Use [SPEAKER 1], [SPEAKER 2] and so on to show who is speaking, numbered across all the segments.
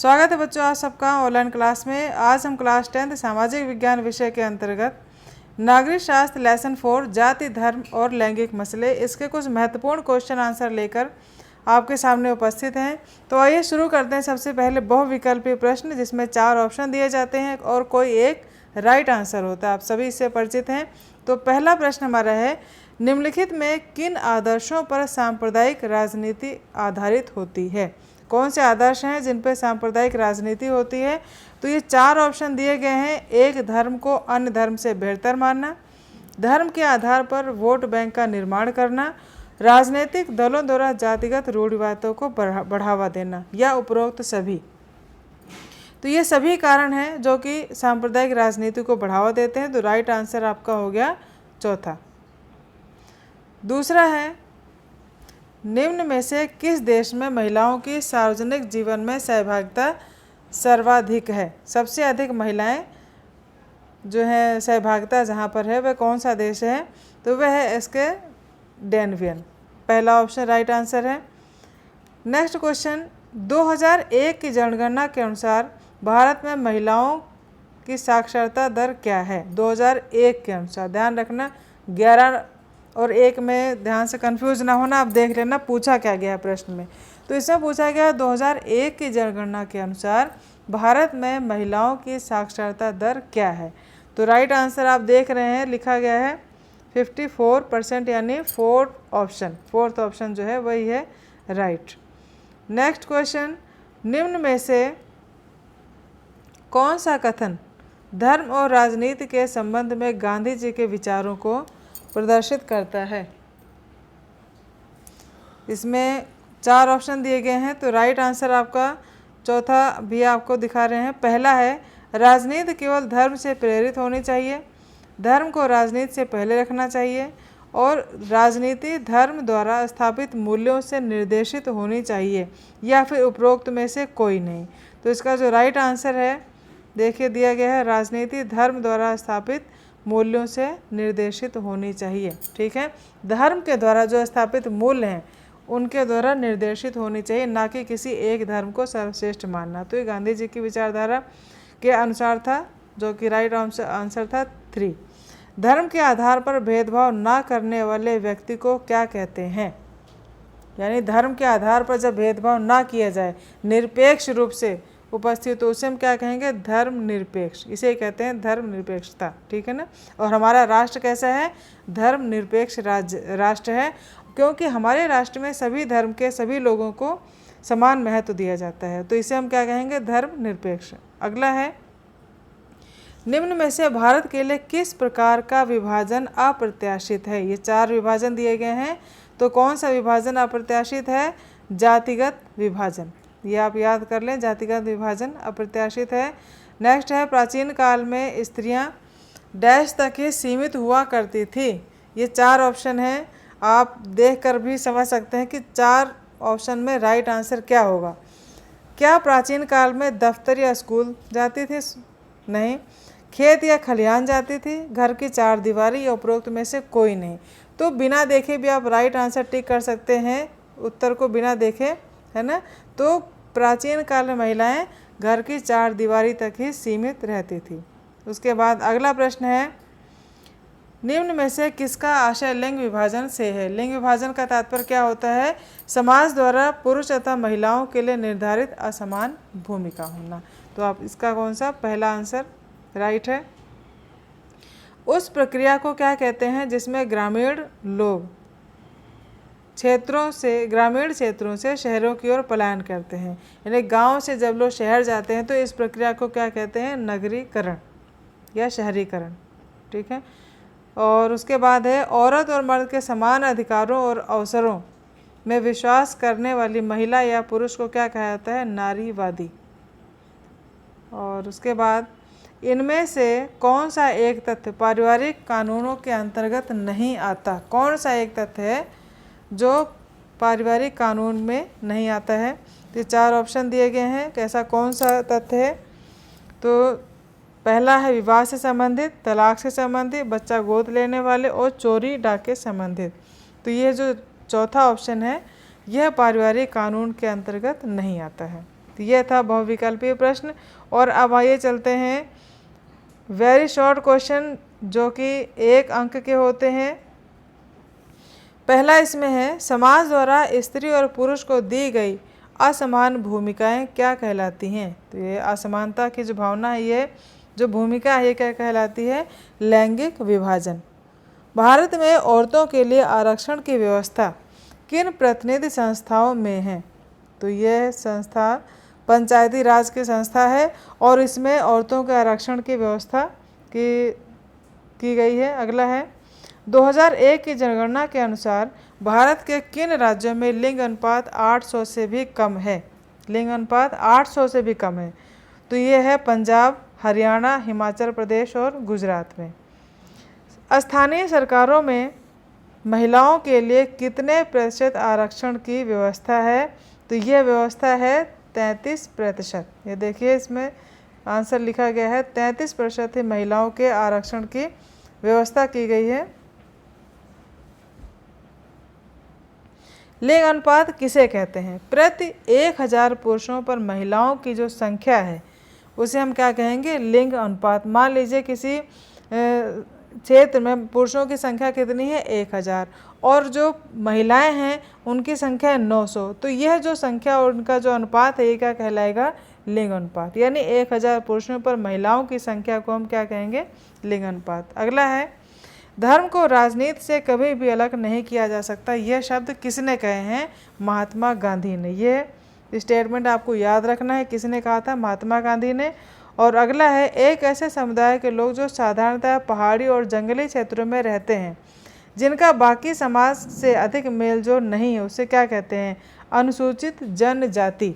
[SPEAKER 1] स्वागत है बच्चों आप सबका ऑनलाइन क्लास में। आज हम क्लास 10th सामाजिक विज्ञान विषय के अंतर्गत नागरिक शास्त्र लेसन 4 जाति धर्म और लैंगिक मसले, इसके कुछ महत्वपूर्ण क्वेश्चन आंसर लेकर आपके सामने उपस्थित हैं। तो आइए शुरू करते हैं। सबसे पहले बहुविकल्पीय प्रश्न जिसमें 4 ऑप्शन दिए जाते हैं और कोई एक राइट आंसर होता है। आप सभी इससे परिचित हैं। तो पहला प्रश्न हमारा है, निम्नलिखित में किन आदर्शों पर सांप्रदायिक राजनीति आधारित होती है? कौन से आदर्श हैं जिन पर सांप्रदायिक राजनीति होती है? तो ये 4 ऑप्शन दिए गए हैं। एक, धर्म को अन्य धर्म से बेहतर मानना, धर्म के आधार पर वोट बैंक का निर्माण करना, राजनीतिक दलों द्वारा जातिगत रूढ़िवादियों को बढ़ावा देना, या उपरोक्त सभी। तो ये सभी कारण हैं जो कि सांप्रदायिक राजनीति को बढ़ावा देते हैं। तो राइट आंसर आपका हो गया चौथा। दूसरा है, निम्न में से किस देश में महिलाओं की सार्वजनिक जीवन में सहभागिता सर्वाधिक है? सबसे अधिक महिलाएं जो है सहभागिता जहां पर है वह कौन सा देश है? तो वह है इसके डेनवियन। पहला ऑप्शन राइट आंसर है। नेक्स्ट क्वेश्चन, 2001 की जनगणना के अनुसार भारत में महिलाओं की साक्षरता दर क्या है? 2001 के अनुसार, ध्यान रखना 11 और 1 में ध्यान से कंफ्यूज ना होना। आप देख लेना पूछा क्या गया है प्रश्न में। तो इसमें पूछा गया 2001 की जनगणना के अनुसार भारत में महिलाओं की साक्षरता दर क्या है? तो राइट आंसर आप देख रहे हैं लिखा गया है 54%, यानी फोर्थ ऑप्शन जो है वही है राइट। नेक्स्ट क्वेश्चन, निम्न में से कौन सा कथन धर्म और राजनीति के संबंध में गांधी जी के विचारों को प्रदर्शित करता है? इसमें 4 ऑप्शन दिए गए हैं। तो राइट आंसर आपका चौथा भी आपको दिखा रहे हैं। पहला है, राजनीति केवल धर्म से प्रेरित होनी चाहिए, धर्म को राजनीति से पहले रखना चाहिए, और राजनीति धर्म द्वारा स्थापित मूल्यों से निर्देशित होनी चाहिए, या फिर उपरोक्त में से कोई नहीं। तो इसका जो राइट आंसर है देखिए दिया गया है, राजनीति धर्म द्वारा स्थापित मूल्यों से निर्देशित होनी चाहिए। ठीक है, धर्म के द्वारा जो स्थापित मूल्य हैं उनके द्वारा निर्देशित होनी चाहिए, ना कि किसी एक धर्म को सर्वश्रेष्ठ मानना। तो ये गांधी जी की विचारधारा के अनुसार था, जो कि राइट आंसर था 3। धर्म के आधार पर भेदभाव ना करने वाले व्यक्ति को क्या कहते हैं? यानी धर्म के आधार पर जब भेदभाव ना किया जाए, निरपेक्ष रूप से उपस्थित, तो उसे हम क्या कहेंगे? धर्म निरपेक्ष। इसे कहते हैं धर्म निरपेक्षता। ठीक है ना। और हमारा राष्ट्र कैसा है? धर्म निरपेक्ष राष्ट्र है, क्योंकि हमारे राष्ट्र में सभी धर्म के सभी लोगों को समान महत्व दिया जाता है। तो इसे हम क्या कहेंगे? धर्म निरपेक्ष। अगला है, निम्न में से भारत के लिए किस प्रकार का विभाजन अप्रत्याशित है? ये 4 विभाजन दिए गए हैं। तो कौन सा विभाजन अप्रत्याशित है? जातिगत विभाजन। ये आप याद कर लें, जातिगत विभाजन अप्रत्याशित है। नेक्स्ट है, प्राचीन काल में स्त्रियां डैश तक ही सीमित हुआ करती थी। ये 4 ऑप्शन हैं। आप देखकर भी समझ सकते हैं कि 4 ऑप्शन में राइट आंसर क्या होगा। क्या प्राचीन काल में दफ्तर या स्कूल जाती थी? नहीं। खेत या खलिहान जाती थी? घर की 4 दीवारी, या उपरोक्त में से कोई नहीं। तो बिना देखे भी आप राइट आंसर टिक कर सकते हैं, उत्तर को बिना देखे, है ना। तो प्राचीन काल में महिलाएं घर की 4 दीवारी तक ही सीमित रहती थी। उसके बाद अगला प्रश्न है, निम्न में से किसका आशय लिंग विभाजन से है? लिंग विभाजन का तात्पर्य क्या होता है? समाज द्वारा पुरुष तथा महिलाओं के लिए निर्धारित असमान भूमिका होना। तो आप इसका कौन सा? पहला आंसर राइट है। उस प्रक्रिया को क्या कहते हैं जिसमें ग्रामीण लोग ग्रामीण क्षेत्रों से शहरों की ओर पलायन करते हैं? यानी गांव से जब लोग शहर जाते हैं तो इस प्रक्रिया को क्या कहते हैं? नगरीकरण या शहरीकरण। ठीक है। और उसके बाद है, औरत और मर्द के समान अधिकारों और अवसरों में विश्वास करने वाली महिला या पुरुष को क्या कहा जाता है? नारीवादी। और उसके बाद, इनमें से कौन सा एक तथ्य पारिवारिक कानूनों के अंतर्गत नहीं आता? कौन सा एक तथ्य है जो पारिवारिक कानून में नहीं आता है? तो 4 ऑप्शन दिए गए हैं। कैसा कौन सा तथ्य है? तो पहला है विवाह से संबंधित, तलाक से संबंधित, बच्चा गोद लेने वाले, और चोरी डाके संबंधित। तो ये जो चौथा ऑप्शन है यह पारिवारिक कानून के अंतर्गत नहीं आता है। तो यह था बहुविकल्पीय प्रश्न। और अब आइए चलते हैं वेरी शॉर्ट क्वेश्चन जो कि 1 अंक के होते हैं। पहला इसमें है, समाज द्वारा स्त्री और पुरुष को दी गई असमान भूमिकाएं क्या कहलाती हैं? तो ये असमानता की जो भावना है, ये जो भूमिका है, ये क्या कहलाती है? लैंगिक विभाजन। भारत में औरतों के लिए आरक्षण की व्यवस्था किन प्रतिनिधि संस्थाओं में है? तो यह संस्था पंचायती राज की संस्था है और इसमें औरतों के आरक्षण की व्यवस्था की गई है। अगला है, 2001 की जनगणना के अनुसार भारत के किन राज्यों में लिंग अनुपात 800 से भी कम है? लिंग अनुपात 800 से भी कम है। तो ये है पंजाब, हरियाणा, हिमाचल प्रदेश और गुजरात में। स्थानीय सरकारों में महिलाओं के लिए कितने प्रतिशत आरक्षण की व्यवस्था है? तो यह व्यवस्था है 33%। ये देखिए इसमें आंसर लिखा गया है 33% ही महिलाओं के आरक्षण की व्यवस्था की गई है। लिंग अनुपात किसे कहते हैं? प्रति 1000 पुरुषों पर महिलाओं की जो संख्या है उसे हम क्या कहेंगे? लिंग अनुपात। मान लीजिए किसी क्षेत्र में पुरुषों की संख्या कितनी है? 1000 और जो महिलाएं हैं उनकी संख्या है 900। तो यह जो संख्या और उनका जो अनुपात है ये क्या कहलाएगा? लिंग अनुपात। यानी 1000 पुरुषों पर महिलाओं की संख्या को हम क्या कहेंगे? लिंग अनुपात। अगला है, धर्म को राजनीति से कभी भी अलग नहीं किया जा सकता, यह शब्द किसने कहे हैं? महात्मा गांधी ने। यह स्टेटमेंट आपको याद रखना है, किसने कहा था? महात्मा गांधी ने। और अगला है, एक ऐसे समुदाय के लोग जो साधारणतः पहाड़ी और जंगली क्षेत्रों में रहते हैं, जिनका बाकी समाज से अधिक मेलजोल नहीं है, उसे क्या कहते हैं? अनुसूचित जनजाति।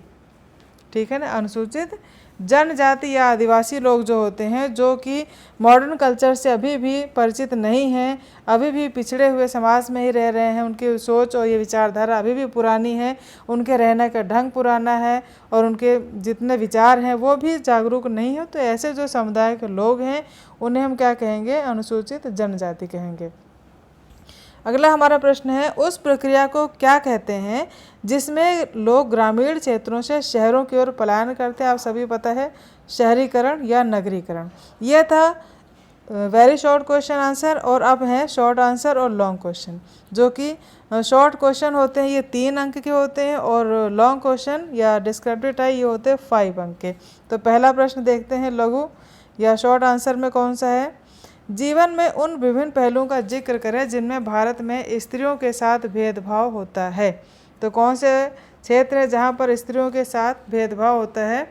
[SPEAKER 1] ठीक है ना, अनुसूचित जनजाति या आदिवासी लोग जो होते हैं, जो कि मॉडर्न कल्चर से अभी भी परिचित नहीं हैं, अभी भी पिछड़े हुए समाज में ही रह रहे हैं, उनकी सोच और ये विचारधारा अभी भी पुरानी है, उनके रहने का ढंग पुराना है और उनके जितने विचार हैं वो भी जागरूक नहीं है। तो ऐसे जो समुदाय के लोग हैं उन्हें हम क्या कहेंगे? अनुसूचित जनजाति कहेंगे। अगला हमारा प्रश्न है, उस प्रक्रिया को क्या कहते हैं जिसमें लोग ग्रामीण क्षेत्रों से शहरों की ओर पलायन करते हैं? आप सभी पता है, शहरीकरण या नगरीकरण। यह था वेरी शॉर्ट क्वेश्चन आंसर। और अब है शॉर्ट आंसर और लॉन्ग क्वेश्चन, जो कि शॉर्ट क्वेश्चन होते हैं ये 3 अंक के होते हैं और लॉन्ग क्वेश्चन या डिस्क्रिप्टिव टाइप ये होते हैं 5 अंक के। तो पहला प्रश्न देखते हैं, लघु या शॉर्ट आंसर में कौन सा है? जीवन में उन विभिन्न पहलुओं का जिक्र करें जिनमें भारत में स्त्रियों के साथ भेदभाव होता है। तो कौन से क्षेत्र है जहाँ पर स्त्रियों के साथ भेदभाव होता है?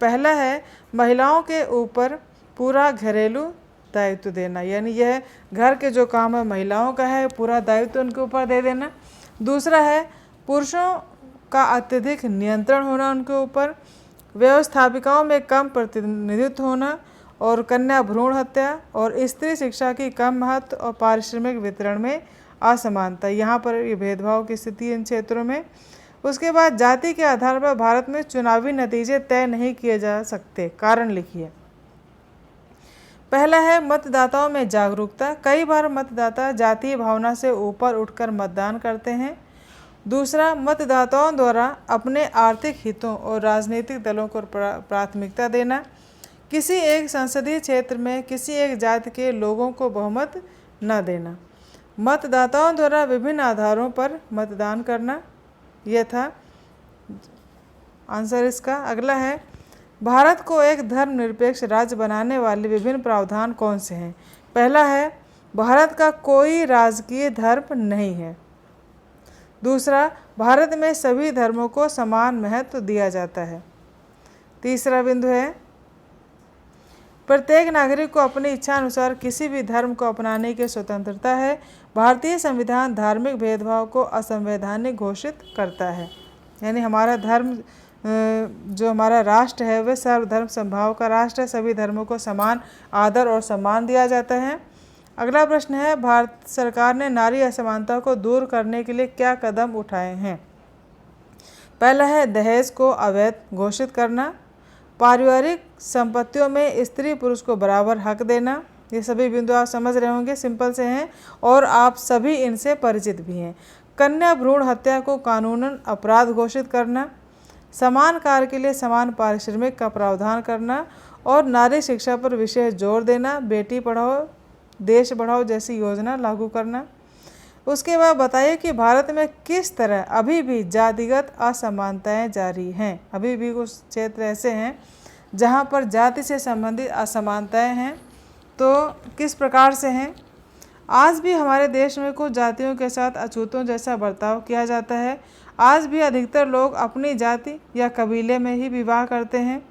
[SPEAKER 1] पहला है, महिलाओं के ऊपर पूरा घरेलू दायित्व देना, यानी यह घर के जो काम है महिलाओं का है, पूरा दायित्व उनके ऊपर दे देना। दूसरा है, पुरुषों का अत्यधिक नियंत्रण होना उनके ऊपर, व्यवस्थापिकाओं में कम प्रतिनिधित्व होना और कन्या भ्रूण हत्या और स्त्री शिक्षा की कम महत्व और पारिश्रमिक वितरण में असमानता। यहाँ पर ये भेदभाव की स्थिति इन क्षेत्रों में। उसके बाद जाति के आधार पर भारत में चुनावी नतीजे तय नहीं किए जा सकते, कारण लिखिए। पहला है, मतदाताओं में जागरूकता। कई बार मतदाता जातीय भावना से ऊपर उठकर मतदान करते हैं। दूसरा, मतदाताओं द्वारा अपने आर्थिक हितों और राजनीतिक दलों को प्राथमिकता देना। किसी एक संसदीय क्षेत्र में किसी एक जाति के लोगों को बहुमत न देना। मतदाताओं द्वारा विभिन्न आधारों पर मतदान करना। यह था आंसर इसका। अगला है, भारत को एक धर्मनिरपेक्ष राज्य बनाने वाले विभिन्न प्रावधान कौन से हैं? पहला है, भारत का कोई राजकीय धर्म नहीं है। दूसरा, भारत में सभी धर्मों को समान महत्व दिया जाता है। तीसरा बिंदु है, प्रत्येक नागरिक को अपनी इच्छा अनुसार किसी भी धर्म को अपनाने की स्वतंत्रता है। भारतीय संविधान धार्मिक भेदभाव को असंवैधानिक घोषित करता है। यानी हमारा धर्म जो हमारा राष्ट्र है वह सर्वधर्म समभाव का राष्ट्र है, सभी धर्मों को समान आदर और सम्मान दिया जाता है। अगला प्रश्न है, भारत सरकार ने नारी असमानता को दूर करने के लिए क्या कदम उठाए हैं? पहला है, दहेज को अवैध घोषित करना। पारिवारिक संपत्तियों में स्त्री पुरुष को बराबर हक देना। ये सभी बिंदु आप समझ रहे होंगे, सिंपल से हैं और आप सभी इनसे परिचित भी हैं। कन्या भ्रूण हत्या को कानूनन अपराध घोषित करना। समान कार्य के लिए समान पारिश्रमिक का प्रावधान करना और नारी शिक्षा पर विशेष जोर देना, बेटी पढ़ाओ देश बढ़ाओ जैसी योजना लागू करना। उसके बाद बताइए कि भारत में किस तरह अभी भी जातिगत असमानताएं जारी हैं। अभी भी कुछ क्षेत्र ऐसे हैं जहां पर जाति से संबंधित असमानताएं हैं, तो किस प्रकार से हैं। आज भी हमारे देश में कुछ जातियों के साथ अछूतों जैसा बर्ताव किया जाता है। आज भी अधिकतर लोग अपनी जाति या कबीले में ही विवाह करते हैं।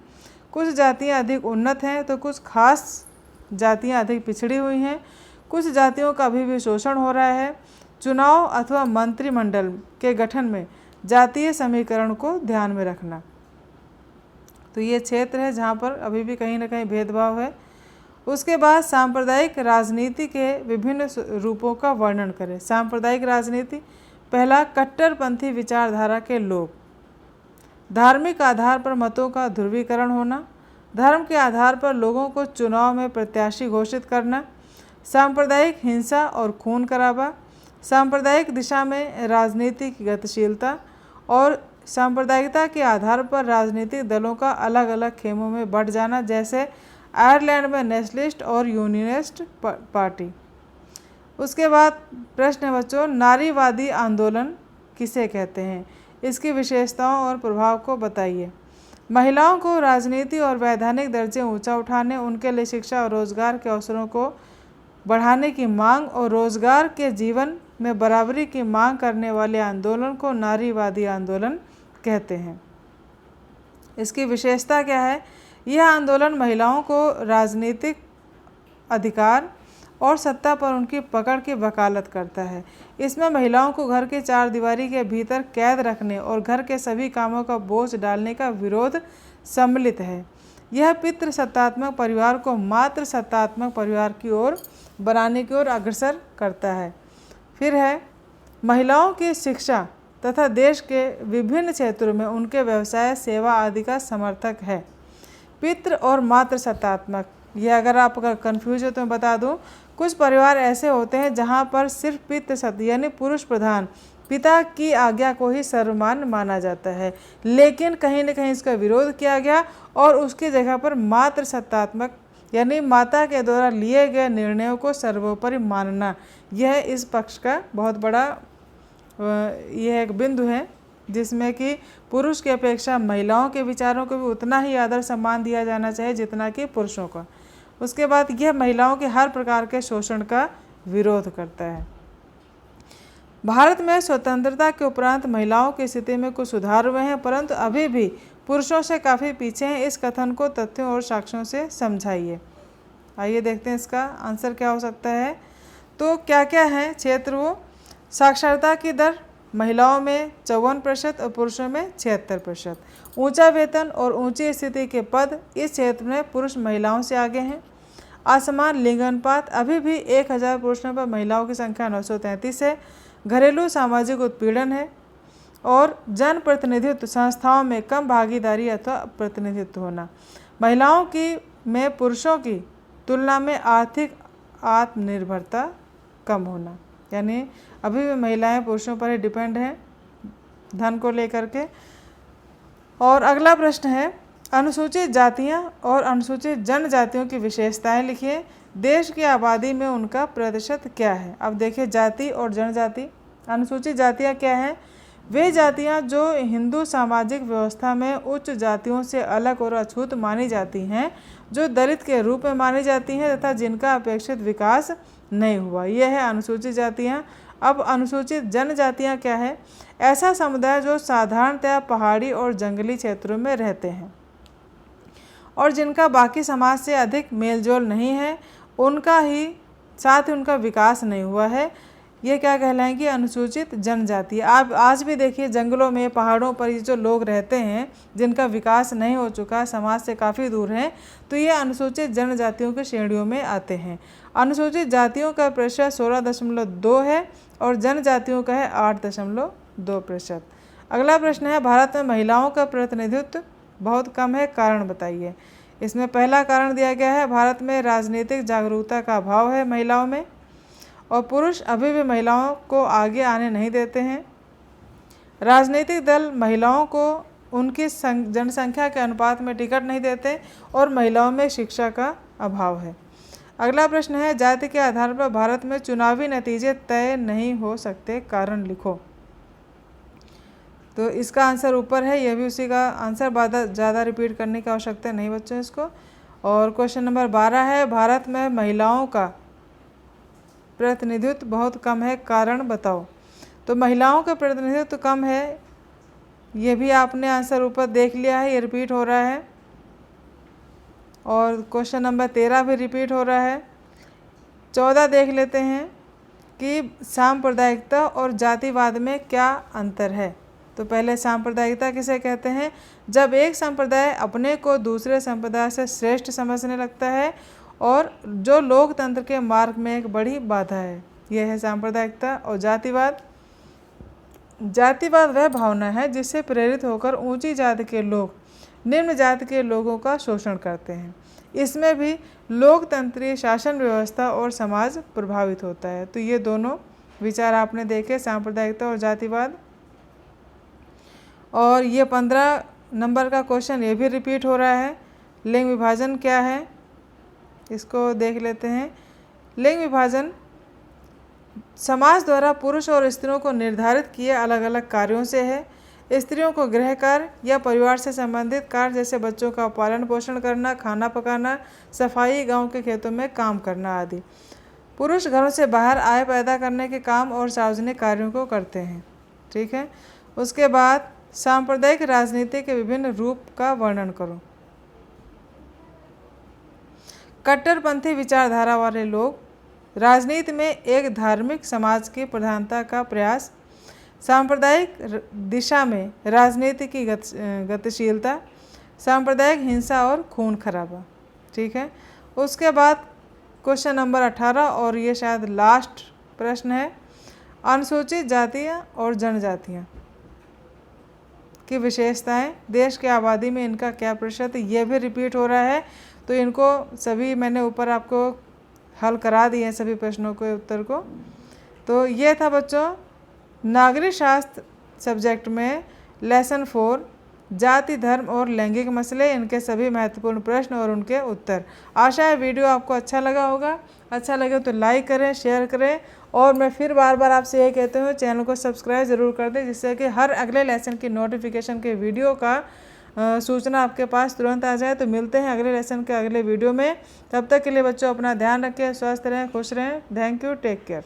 [SPEAKER 1] कुछ जातियां अधिक उन्नत हैं तो कुछ खास जातियां अधिक पिछड़ी हुई हैं। कुछ जातियों का अभी भी शोषण हो रहा है। चुनाव अथवा मंत्रिमंडल के गठन में जातीय समीकरण को ध्यान में रखना। तो ये क्षेत्र है जहाँ पर अभी भी कहीं ना कहीं भेदभाव है। उसके बाद सांप्रदायिक राजनीति के विभिन्न रूपों का वर्णन करें। सांप्रदायिक राजनीति, पहला, कट्टरपंथी विचारधारा के लोग, धार्मिक आधार पर मतों का ध्रुवीकरण होना, धर्म के आधार पर लोगों को चुनाव में प्रत्याशी घोषित करना, सांप्रदायिक हिंसा और खून खराबा, सांप्रदायिक दिशा में राजनीति की गतिशीलता और सांप्रदायिकता के आधार पर राजनीतिक दलों का अलग अलग खेमों में बंट जाना, जैसे आयरलैंड में नेशनलिस्ट और यूनियनिस्ट पार्टी। उसके बाद प्रश्न है बच्चों, नारीवादी आंदोलन किसे कहते हैं, इसकी विशेषताओं और प्रभाव को बताइए। महिलाओं को राजनीति और वैधानिक दर्जे ऊंचा उठाने, उनके लिए शिक्षा और रोजगार के अवसरों को बढ़ाने की मांग और रोजगार के जीवन में बराबरी की मांग करने वाले आंदोलन को नारीवादी आंदोलन कहते हैं। इसकी विशेषता क्या है? यह आंदोलन महिलाओं को राजनीतिक अधिकार और सत्ता पर उनकी पकड़ की वकालत करता है। इसमें महिलाओं को घर के चार दीवारी के भीतर कैद रखने और घर के सभी कामों का बोझ डालने का विरोध सम्मिलित है। यह पितृसत्तात्मक परिवार को मातृ सत्तात्मक परिवार की ओर बनाने की ओर अग्रसर करता है। फिर है, महिलाओं की शिक्षा तथा देश के विभिन्न क्षेत्रों में उनके व्यवसाय, सेवा आदि का समर्थक है। पितृ और मातृ सत्तात्मक, ये अगर आप कन्फ्यूज हो तो मैं बता दूं, कुछ परिवार ऐसे होते हैं जहां पर सिर्फ पितृ यानी पुरुष प्रधान पिता की आज्ञा को ही सर्वमान्य माना जाता है, लेकिन कहीं न कहीं इसका विरोध किया गया और उसकी जगह पर मातृ सत्तात्मक यानी माता के द्वारा लिए गए निर्णयों को सर्वोपरि मानना, यह इस पक्ष का बहुत बड़ा यह एक बिंदु है जिसमें कि पुरुष की अपेक्षा महिलाओं के विचारों को भी उतना ही आदर सम्मान दिया जाना चाहिए जितना कि पुरुषों का। उसके बाद यह महिलाओं के हर प्रकार के शोषण का विरोध करता है। भारत में स्वतंत्रता के उपरांत महिलाओं की स्थिति में कुछ सुधार हुए हैं, परंतु अभी भी पुरुषों से काफ़ी पीछे हैं। इस कथन को तथ्यों और साक्ष्यों से समझाइए। आइए देखते हैं इसका आंसर क्या हो सकता है। तो क्या क्या है क्षेत्र वो? साक्षरता की दर महिलाओं में 54% और पुरुषों में 76%। ऊंचा वेतन और ऊंची स्थिति के पद, इस क्षेत्र में पुरुष महिलाओं से आगे हैं। असमान लिंग अनुपात, अभी भी 1000 पुरुषों पर महिलाओं की संख्या 933 है। घरेलू सामाजिक उत्पीड़न है और जन प्रतिनिधित्व संस्थाओं में कम भागीदारी अथवा प्रतिनिधित्व होना। महिलाओं की में पुरुषों की तुलना में आर्थिक आत्मनिर्भरता कम होना, यानी अभी भी महिलाएं पुरुषों पर ही डिपेंड हैं धन को लेकर के। और अगला प्रश्न है, अनुसूचित जातियां और अनुसूचित जनजातियों की विशेषताएं लिखिए। देश की आबादी में उनका प्रतिशत क्या है? अब देखिए, जाति और जनजाति। अनुसूचित जातियां क्या हैं? वे जातियां जो हिंदू सामाजिक व्यवस्था में उच्च जातियों से अलग और अछूत मानी जाती हैं, जो दलित के रूप में मानी जाती हैं तथा जिनका अपेक्षित विकास नहीं हुआ, यह है अनुसूचित जातियां। अब अनुसूचित जनजातियां क्या है? ऐसा समुदाय जो साधारणतया पहाड़ी और जंगली क्षेत्रों में रहते हैं और जिनका बाकी समाज से अधिक मेलजोल नहीं है, उनका ही साथ ही उनका विकास नहीं हुआ है, ये क्या कहलाएंगी? अनुसूचित जनजाति। आप आज भी देखिए जंगलों में, पहाड़ों पर ये जो लोग रहते हैं जिनका विकास नहीं हो चुका, समाज से काफ़ी दूर हैं, तो ये अनुसूचित जनजातियों की श्रेणियों में आते हैं। अनुसूचित जातियों का प्रतिशत 16.2 है और जनजातियों का है 8.2%। अगला प्रश्न है, भारत में महिलाओं का प्रतिनिधित्व बहुत कम है, कारण बताइए। इसमें पहला कारण दिया गया है, भारत में राजनीतिक जागरूकता का अभाव है महिलाओं में और पुरुष अभी भी महिलाओं को आगे आने नहीं देते हैं। राजनीतिक दल महिलाओं को उनकी जनसंख्या के अनुपात में टिकट नहीं देते और महिलाओं में शिक्षा का अभाव है। अगला प्रश्न है, जाति के आधार पर भारत में चुनावी नतीजे तय नहीं हो सकते, कारण लिखो। तो इसका आंसर ऊपर है, यह भी उसी का आंसर, ज़्यादा रिपीट करने की आवश्यकता नहीं बच्चों इसको। और क्वेश्चन नंबर 12 है, भारत में महिलाओं का प्रतिनिधित्व बहुत कम है, कारण बताओ। तो महिलाओं का प्रतिनिधित्व कम है, ये भी आपने आंसर ऊपर देख लिया है, ये रिपीट हो रहा है। और क्वेश्चन नंबर 13 भी रिपीट हो रहा है। 14 देख लेते हैं कि सांप्रदायिकता और जातिवाद में क्या अंतर है। तो पहले सांप्रदायिकता किसे कहते हैं, जब एक संप्रदाय अपने को दूसरे संप्रदाय से श्रेष्ठ समझने लगता है और जो लोकतंत्र के मार्ग में एक बड़ी बाधा है, यह है सांप्रदायिकता। और जातिवाद, जातिवाद वह भावना है जिससे प्रेरित होकर ऊंची जाति के लोग निम्न जाति के लोगों का शोषण करते हैं। इसमें भी लोकतंत्रीय शासन व्यवस्था और समाज प्रभावित होता है। तो ये दोनों विचार आपने देखे, सांप्रदायिकता और जातिवाद। और ये 15 नंबर का क्वेश्चन ये भी रिपीट हो रहा है, लिंग विभाजन क्या है, इसको देख लेते हैं। लिंग विभाजन समाज द्वारा पुरुष और स्त्रियों को निर्धारित किए अलग अलग कार्यों से है। स्त्रियों को गृह कार्य या परिवार से संबंधित कार्य जैसे बच्चों का पालन पोषण करना, खाना पकाना, सफाई, गांव के खेतों में काम करना आदि। पुरुष घरों से बाहर आय पैदा करने के काम और सार्वजनिक कार्यों को करते हैं। ठीक है। उसके बाद सांप्रदायिक राजनीति के विभिन्न रूप का वर्णन करो। कट्टरपंथी विचारधारा वाले लोग, राजनीति में एक धार्मिक समाज की प्रधानता का प्रयास, सांप्रदायिक दिशा में राजनीति की गतिशीलता, सांप्रदायिक हिंसा और खून खराबा। ठीक है। उसके बाद क्वेश्चन नंबर 18 और ये शायद लास्ट प्रश्न है, अनुसूचित जातियाँ और जनजातियाँ की विशेषताएं, देश की आबादी में इनका क्या प्रतिशत, ये भी रिपीट हो रहा है। तो इनको सभी मैंने ऊपर आपको हल करा दिए हैं सभी प्रश्नों के उत्तर को। तो ये था बच्चों नागरिक शास्त्र सब्जेक्ट में लेसन 4 जाति, धर्म और लैंगिक मसले, इनके सभी महत्वपूर्ण प्रश्न और उनके उत्तर। आशा है वीडियो आपको अच्छा लगा होगा। अच्छा लगे तो लाइक करें, शेयर करें और मैं फिर बार बार आपसे ये कहते हुए चैनल को सब्सक्राइब ज़रूर कर दें, जिससे कि हर अगले लेसन की नोटिफिकेशन के वीडियो का सूचना आपके पास तुरंत आ जाए। तो मिलते हैं अगले लेसन के अगले वीडियो में। तब तक के लिए बच्चों अपना ध्यान रखें, स्वस्थ रहें, खुश रहें। Thank you, take care.